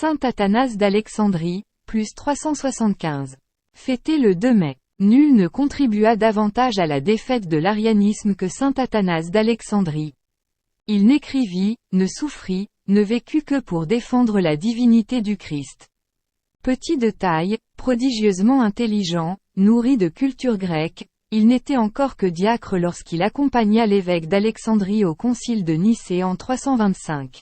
Saint Athanase d'Alexandrie, plus 375. Fêté le 2 mai. Nul ne contribua davantage à la défaite de l'arianisme que saint Athanase d'Alexandrie. Il n'écrivit, ne souffrit, ne vécut que pour défendre la divinité du Christ. Petit de taille, prodigieusement intelligent, nourri de culture grecque, il n'était encore que diacre lorsqu'il accompagna l'évêque d'Alexandrie au concile de Nicée en 325.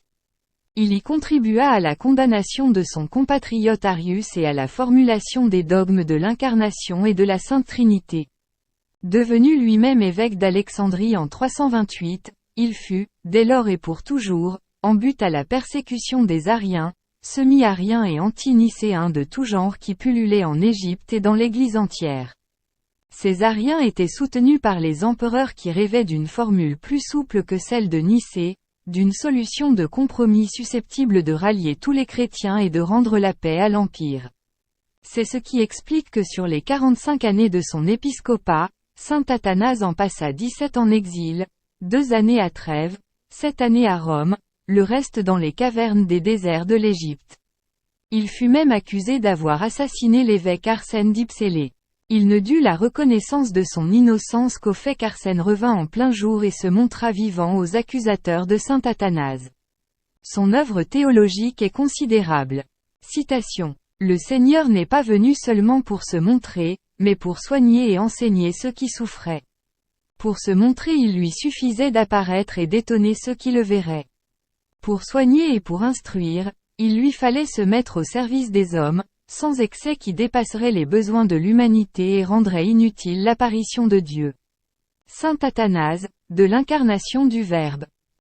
Il y contribua à la condamnation de son compatriote Arius et à la formulation des dogmes de l'Incarnation et de la Sainte Trinité. Devenu lui-même évêque d'Alexandrie en 328, il fut, dès lors et pour toujours, en but à la persécution des Ariens, semi-ariens et anti-nicéens de tout genre qui pullulaient en Égypte et dans l'Église entière. Ces Ariens étaient soutenus par les empereurs qui rêvaient d'une formule plus souple que celle de Nicée, d'une solution de compromis susceptible de rallier tous les chrétiens et de rendre la paix à l'Empire. C'est ce qui explique que sur les 45 années de son épiscopat, saint Athanase en passa 17 en exil, 2 années à Trèves, 7 années à Rome, le reste dans les cavernes des déserts de l'Égypte. Il fut même accusé d'avoir assassiné l'évêque Arsène d'Ipsélé. Il ne dut la reconnaissance de son innocence qu'au fait qu'Arsène revint en plein jour et se montra vivant aux accusateurs de saint Athanase. Son œuvre théologique est considérable. Citation. Le Seigneur n'est pas venu seulement pour se montrer, mais pour soigner et enseigner ceux qui souffraient. Pour se montrer il lui suffisait d'apparaître et d'étonner ceux qui le verraient. Pour soigner et pour instruire, il lui fallait se mettre au service des hommes, sans excès qui dépasserait les besoins de l'humanité et rendrait inutile l'apparition de Dieu. Saint Athanase, de l'incarnation du Verbe.